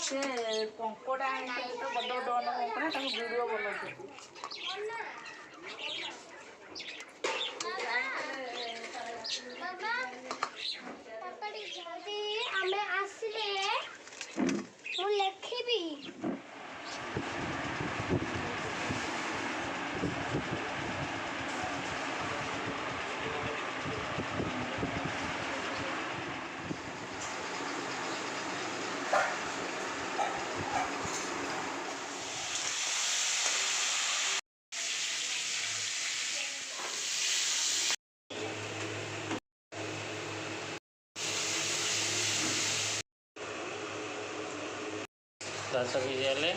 ସେ କଙ୍କଡ଼ା ଆଣିଛନ୍ତି ତ ବଡ଼ ଡନ୍ କଙ୍କଡ଼ା ତାକୁ ଭିଡ଼ିଓ ବନଉଛନ୍ତି। ଆମେ ଆସିଲେ ମୁଁ ଲେଖିବି। घास भिजाइले